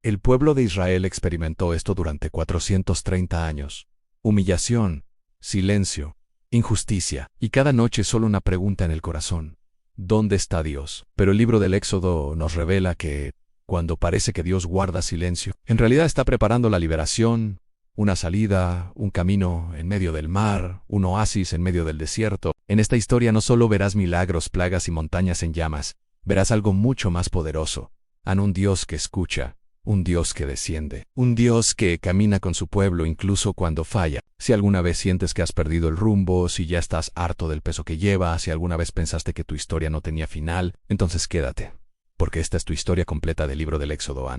El pueblo de Israel experimentó esto durante 430 años. Humillación, silencio, injusticia, y cada noche solo una pregunta en el corazón: ¿dónde está Dios? Pero el libro del Éxodo nos revela que, cuando parece que Dios guarda silencio, en realidad está preparando la liberación, una salida, un camino en medio del mar, un oasis en medio del desierto. En esta historia no solo verás milagros, plagas y montañas en llamas, verás algo mucho más poderoso: un Dios que escucha, un Dios que desciende, un Dios que camina con su pueblo incluso cuando falla. Si alguna vez sientes que has perdido el rumbo, si ya estás harto del peso que llevas, si alguna vez pensaste que tu historia no tenía final, entonces quédate, porque esta es tu historia completa del libro del Éxodo.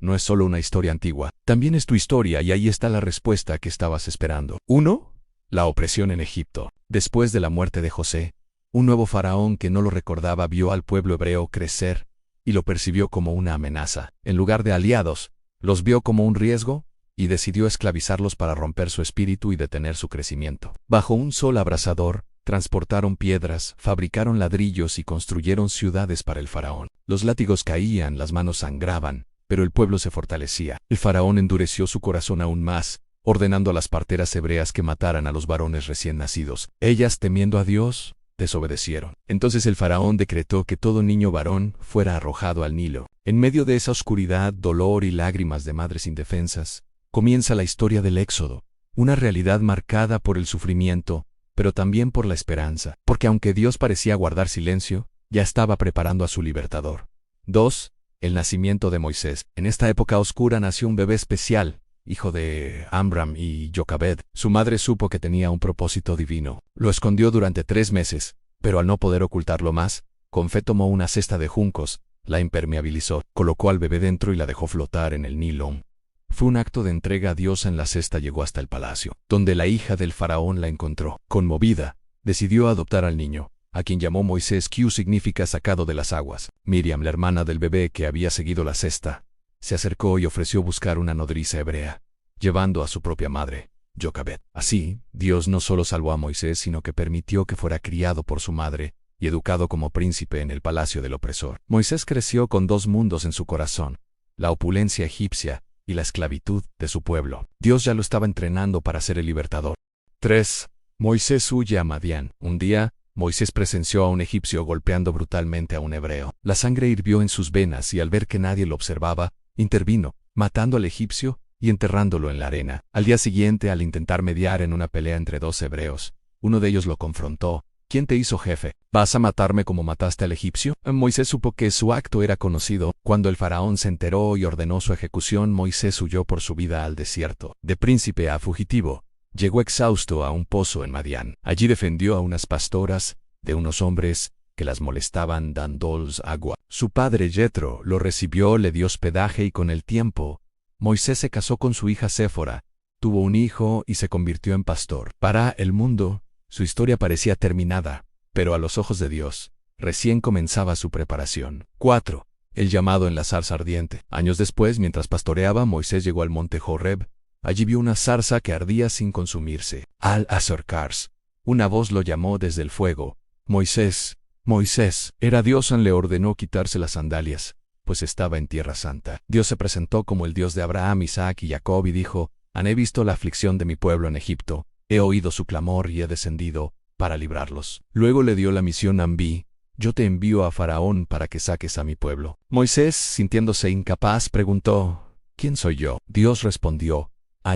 No es solo una historia antigua, también es tu historia, y ahí está la respuesta que estabas esperando. 1. La opresión en Egipto. Después de la muerte de José, un nuevo faraón que no lo recordaba vio al pueblo hebreo crecer y lo percibió como una amenaza. En lugar de aliados, los vio como un riesgo y decidió esclavizarlos para romper su espíritu y detener su crecimiento. Bajo un sol abrasador, transportaron piedras, fabricaron ladrillos y construyeron ciudades para el faraón. Los látigos caían, las manos sangraban, pero el pueblo se fortalecía. El faraón endureció su corazón aún más, ordenando a las parteras hebreas que mataran a los varones recién nacidos. Ellas, temiendo a Dios, desobedecieron. Entonces el faraón decretó que todo niño varón fuera arrojado al Nilo. En medio de esa oscuridad, dolor y lágrimas de madres indefensas, comienza la historia del Éxodo, una realidad marcada por el sufrimiento, pero también por la esperanza, porque aunque Dios parecía guardar silencio, ya estaba preparando a su libertador. 2. El nacimiento de Moisés. En esta época oscura nació un bebé especial, hijo de Amram y Jochebed. Su madre supo que tenía un propósito divino. Lo escondió durante 3 meses, pero al no poder ocultarlo más, con fe tomó una cesta de juncos, la impermeabilizó, colocó al bebé dentro y la dejó flotar en el Nilo. Fue un acto de entrega a Dios. En la cesta llegó hasta el palacio, donde la hija del faraón la encontró. Conmovida, decidió adoptar al niño, a quien llamó Moisés, que significa sacado de las aguas. Miriam, la hermana del bebé que había seguido la cesta, se acercó y ofreció buscar una nodriza hebrea, llevando a su propia madre, Jochebed. Así, Dios no solo salvó a Moisés, sino que permitió que fuera criado por su madre y educado como príncipe en el palacio del opresor. Moisés creció con 2 mundos en su corazón: la opulencia egipcia y la esclavitud de su pueblo. Dios ya lo estaba entrenando para ser el libertador. 3. Moisés huye a Madián. Un día, Moisés presenció a un egipcio golpeando brutalmente a un hebreo. La sangre hirvió en sus venas y al ver que nadie lo observaba, intervino, matando al egipcio y enterrándolo en la arena. Al día siguiente, al intentar mediar en una pelea entre 2 hebreos, uno de ellos lo confrontó: ¿quién te hizo jefe? ¿Vas a matarme como mataste al egipcio? Moisés supo que su acto era conocido. Cuando el faraón se enteró y ordenó su ejecución, Moisés huyó por su vida al desierto. De príncipe a fugitivo, llegó exhausto a un pozo en Madián. Allí defendió a unas pastoras de unos hombres que las molestaban dándoles agua. Su padre Jetro lo recibió, le dio hospedaje y con el tiempo, Moisés se casó con su hija Séfora, tuvo un hijo y se convirtió en pastor. Para el mundo, su historia parecía terminada, pero a los ojos de Dios, recién comenzaba su preparación. 4. El llamado en la zarza ardiente. Años después, mientras pastoreaba, Moisés llegó al monte Horeb. Allí vio una zarza que ardía sin consumirse. Al-Azorcars. Una voz lo llamó desde el fuego: Moisés, Moisés. Era Dios. Le ordenó quitarse las sandalias, pues estaba en tierra santa. Dios se presentó como el Dios de Abraham, Isaac y Jacob y dijo: he visto la aflicción de mi pueblo en Egipto, he oído su clamor y he descendido para librarlos. Luego le dio la misión: yo te envío a Faraón para que saques a mi pueblo. Moisés, sintiéndose incapaz, preguntó: ¿quién soy yo? Dios respondió: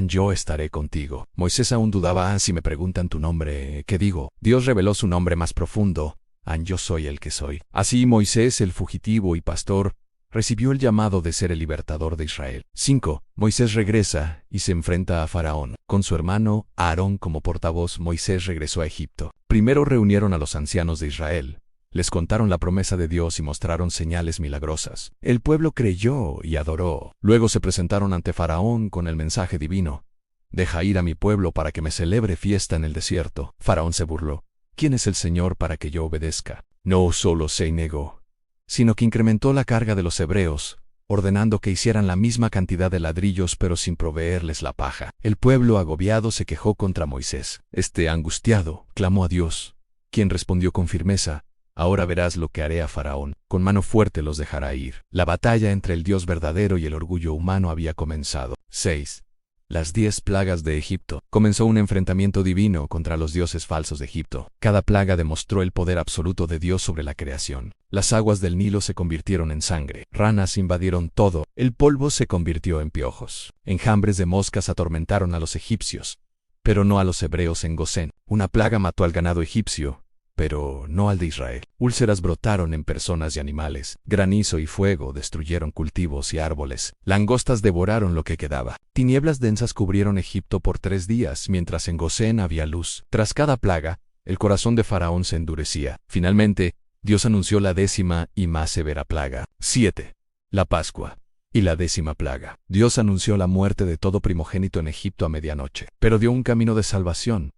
yo estaré contigo. Moisés aún dudaba: si me preguntan tu nombre, ¿qué digo? Dios reveló su nombre más profundo: yo soy el que soy. Así Moisés, el fugitivo y pastor, recibió el llamado de ser el libertador de Israel. 5. Moisés regresa y se enfrenta a Faraón. Con su hermano Aarón como portavoz, Moisés regresó a Egipto. Primero reunieron a los ancianos de Israel. Les contaron la promesa de Dios y mostraron señales milagrosas. El pueblo creyó y adoró. Luego se presentaron ante Faraón con el mensaje divino: deja ir a mi pueblo para que me celebre fiesta en el desierto. Faraón se burló: ¿quién es el Señor para que yo obedezca? No solo se negó, sino que incrementó la carga de los hebreos, ordenando que hicieran la misma cantidad de ladrillos pero sin proveerles la paja. El pueblo agobiado se quejó contra Moisés. Angustiado, clamó a Dios, quien respondió con firmeza: ahora verás lo que haré a Faraón. con mano fuerte los dejará ir. La batalla entre el Dios verdadero y el orgullo humano había comenzado. 6. Las 10 plagas de Egipto. Comenzó un enfrentamiento divino contra los dioses falsos de Egipto. Cada plaga demostró el poder absoluto de Dios sobre la creación. Las aguas del Nilo se convirtieron en sangre. Ranas invadieron todo. El polvo se convirtió en piojos. Enjambres de moscas atormentaron a los egipcios, pero no a los hebreos en Gosén. Una plaga mató al ganado egipcio, pero no al de Israel. Úlceras brotaron en personas y animales. Granizo y fuego destruyeron cultivos y árboles. Langostas devoraron lo que quedaba. Tinieblas densas cubrieron Egipto por 3 días, mientras en Gosén había luz. Tras cada plaga, el corazón de Faraón se endurecía. Finalmente, Dios anunció la 10ª y más severa plaga. 7. La Pascua y la 10ª plaga. Dios anunció la muerte de todo primogénito en Egipto a medianoche, pero dio un camino de salvación.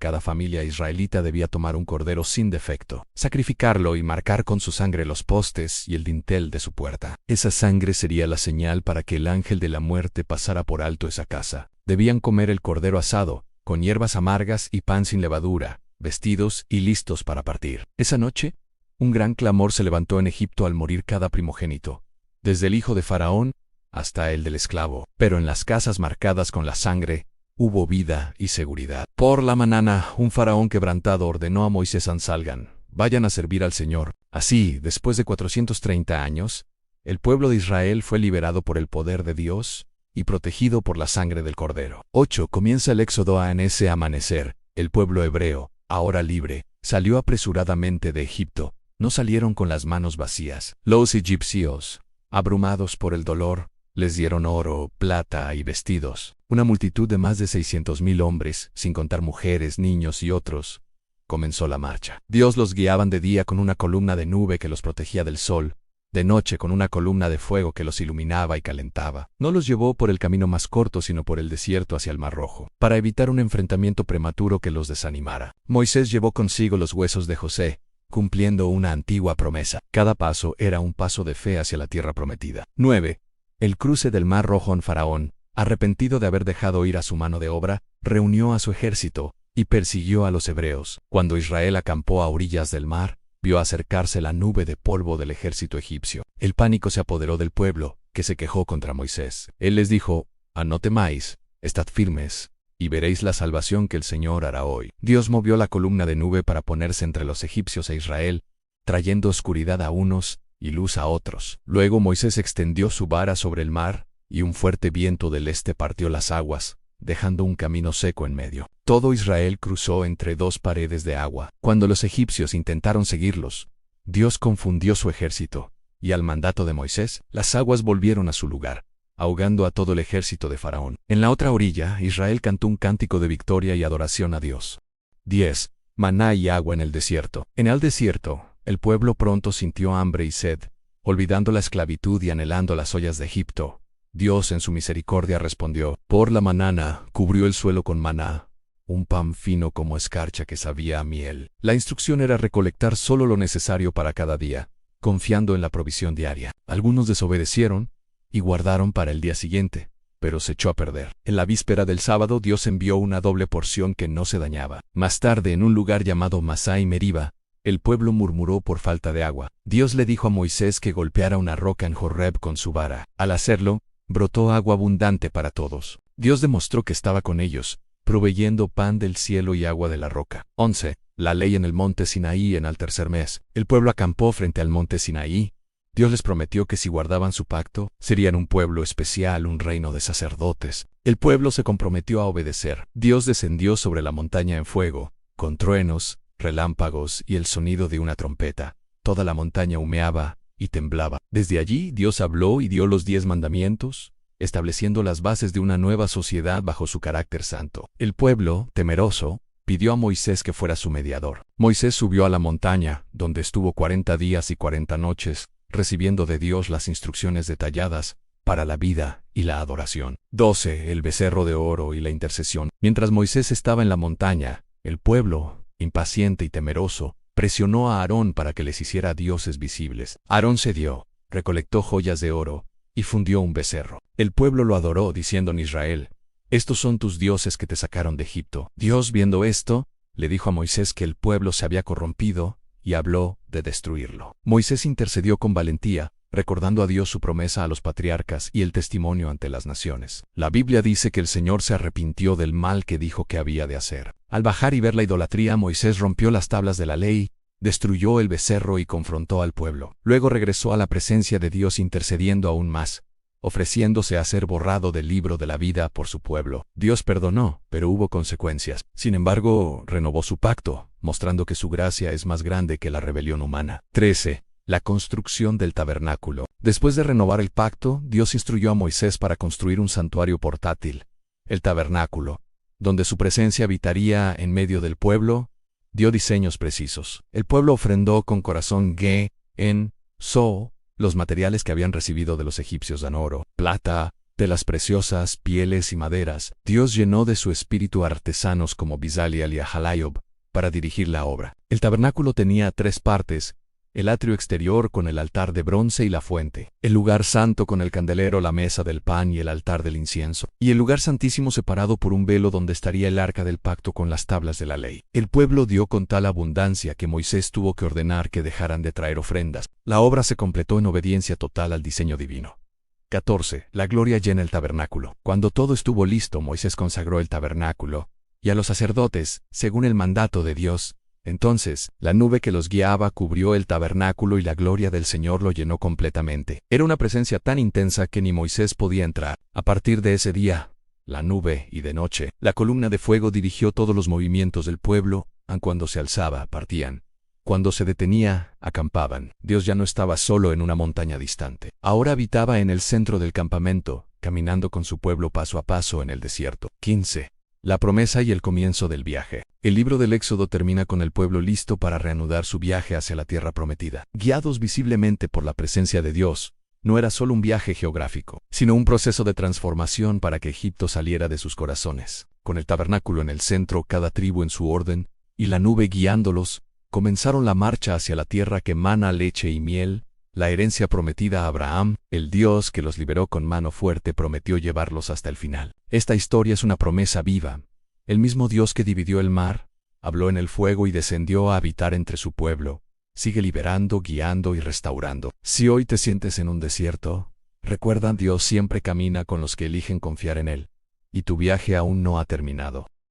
Cada familia israelita debía tomar un cordero sin defecto, sacrificarlo y marcar con su sangre los postes y el dintel de su puerta. Esa sangre sería la señal para que el ángel de la muerte pasara por alto esa casa. Debían comer el cordero asado, con hierbas amargas y pan sin levadura, vestidos y listos para partir. Esa noche, un gran clamor se levantó en Egipto al morir cada primogénito, desde el hijo de Faraón hasta el del esclavo. Pero en las casas marcadas con la sangre, hubo vida y seguridad. Por la mañana, un faraón quebrantado ordenó a Moisés: salgan, vayan a servir al Señor. Así, después de 430 años, el pueblo de Israel fue liberado por el poder de Dios y protegido por la sangre del Cordero. 8. Comienza el éxodo. En ese amanecer, el pueblo hebreo, ahora libre, salió apresuradamente de Egipto. No salieron con las manos vacías. Los egipcios, abrumados por el dolor, les dieron oro, plata y vestidos. Una multitud de más de 600,000 hombres, sin contar mujeres, niños y otros, comenzó la marcha. Dios los guiaba de día con una columna de nube que los protegía del sol, de noche con una columna de fuego que los iluminaba y calentaba. No los llevó por el camino más corto, sino por el desierto hacia el Mar Rojo, para evitar un enfrentamiento prematuro que los desanimara. Moisés llevó consigo los huesos de José, cumpliendo una antigua promesa. Cada paso era un paso de fe hacia la tierra prometida. 9. El cruce del Mar Rojo. En Faraón, arrepentido de haber dejado ir a su mano de obra, reunió a su ejército y persiguió a los hebreos. Cuando Israel acampó a orillas del mar, vio acercarse la nube de polvo del ejército egipcio. El pánico se apoderó del pueblo, que se quejó contra Moisés. Él les dijo: no temáis, estad firmes, y veréis la salvación que el Señor hará hoy. Dios movió la columna de nube para ponerse entre los egipcios e Israel, trayendo oscuridad a unos y luz a otros. Luego Moisés extendió su vara sobre el mar, y un fuerte viento del este partió las aguas, dejando un camino seco en medio. Todo Israel cruzó entre 2 paredes de agua. Cuando los egipcios intentaron seguirlos, Dios confundió su ejército, y al mandato de Moisés, las aguas volvieron a su lugar, ahogando a todo el ejército de Faraón. En la otra orilla, Israel cantó un cántico de victoria y adoración a Dios. 10. Maná y agua en el desierto. En el desierto, el pueblo pronto sintió hambre y sed, olvidando la esclavitud y anhelando las ollas de Egipto. Dios en su misericordia respondió. Por la mañana cubrió el suelo con maná, un pan fino como escarcha que sabía a miel. La instrucción era recolectar solo lo necesario para cada día, confiando en la provisión diaria. Algunos desobedecieron y guardaron para el día siguiente, pero se echó a perder. En la víspera del sábado Dios envió una doble porción que no se dañaba. Más tarde, en un lugar llamado Masá y Meriba, el pueblo murmuró por falta de agua. Dios le dijo a Moisés que golpeara una roca en Joreb con su vara. Al hacerlo, brotó agua abundante para todos. Dios demostró que estaba con ellos, proveyendo pan del cielo y agua de la roca. 11. La ley en el monte Sinaí. En el tercer mes, el pueblo acampó frente al monte Sinaí. Dios les prometió que si guardaban su pacto, serían un pueblo especial, un reino de sacerdotes. El pueblo se comprometió a obedecer. Dios descendió sobre la montaña en fuego, con truenos, relámpagos y el sonido de una trompeta. Toda la montaña humeaba y temblaba. Desde allí Dios habló y dio los 10 mandamientos, estableciendo las bases de una nueva sociedad bajo su carácter santo. El pueblo, temeroso, pidió a Moisés que fuera su mediador. Moisés subió a la montaña, donde estuvo 40 días y 40 noches, recibiendo de Dios las instrucciones detalladas para la vida y la adoración. 12. El becerro de oro y la intercesión. Mientras Moisés estaba en la montaña, el pueblo, impaciente y temeroso, presionó a Aarón para que les hiciera dioses visibles. Aarón cedió, recolectó joyas de oro y fundió un becerro. El pueblo lo adoró, diciendo en Israel: estos son tus dioses que te sacaron de Egipto. Dios, viendo esto, le dijo a Moisés que el pueblo se había corrompido y habló de destruirlo. Moisés intercedió con valentía, recordando a Dios su promesa a los patriarcas y el testimonio ante las naciones. La Biblia dice que el Señor se arrepintió del mal que dijo que había de hacer. Al bajar y ver la idolatría, Moisés rompió las tablas de la ley, destruyó el becerro y confrontó al pueblo. Luego regresó a la presencia de Dios intercediendo aún más, ofreciéndose a ser borrado del libro de la vida por su pueblo. Dios perdonó, pero hubo consecuencias. Sin embargo, renovó su pacto, mostrando que su gracia es más grande que la rebelión humana. 13. La construcción del tabernáculo. Después de renovar el pacto, Dios instruyó a Moisés para construir un santuario portátil, el tabernáculo, donde su presencia habitaría en medio del pueblo. Dio diseños precisos. El pueblo ofrendó con corazón ge, en, so, los materiales que habían recibido de los egipcios dan oro, plata, telas preciosas, pieles y maderas. Dios llenó de su espíritu a artesanos como Bizaliel y Ahalaiob para dirigir la obra. El tabernáculo tenía 3 partes: el atrio exterior con el altar de bronce y la fuente, el lugar santo con el candelero, la mesa del pan y el altar del incienso, y el lugar santísimo separado por un velo donde estaría el arca del pacto con las tablas de la ley. El pueblo dio con tal abundancia que Moisés tuvo que ordenar que dejaran de traer ofrendas. La obra se completó en obediencia total al diseño divino. 14. La gloria llena el tabernáculo. Cuando todo estuvo listo, Moisés consagró el tabernáculo y a los sacerdotes, según el mandato de Dios. Entonces, la nube que los guiaba cubrió el tabernáculo y la gloria del Señor lo llenó completamente. Era una presencia tan intensa que ni Moisés podía entrar. A partir de ese día, la nube, y de noche, la columna de fuego dirigió todos los movimientos del pueblo. Aun cuando se alzaba, partían. Cuando se detenía, acampaban. Dios ya no estaba solo en una montaña distante. Ahora habitaba en el centro del campamento, caminando con su pueblo paso a paso en el desierto. 15. La promesa y el comienzo del viaje. El libro del Éxodo termina con el pueblo listo para reanudar su viaje hacia la tierra prometida. Guiados visiblemente por la presencia de Dios, no era solo un viaje geográfico, sino un proceso de transformación para que Egipto saliera de sus corazones. Con el tabernáculo en el centro, cada tribu en su orden, y la nube guiándolos, comenzaron la marcha hacia la tierra que mana leche y miel, la herencia prometida a Abraham. El Dios que los liberó con mano fuerte prometió llevarlos hasta el final. Esta historia es una promesa viva. El mismo Dios que dividió el mar, habló en el fuego y descendió a habitar entre su pueblo, sigue liberando, guiando y restaurando. Si hoy te sientes en un desierto, recuerda, Dios siempre camina con los que eligen confiar en Él, y tu viaje aún no ha terminado.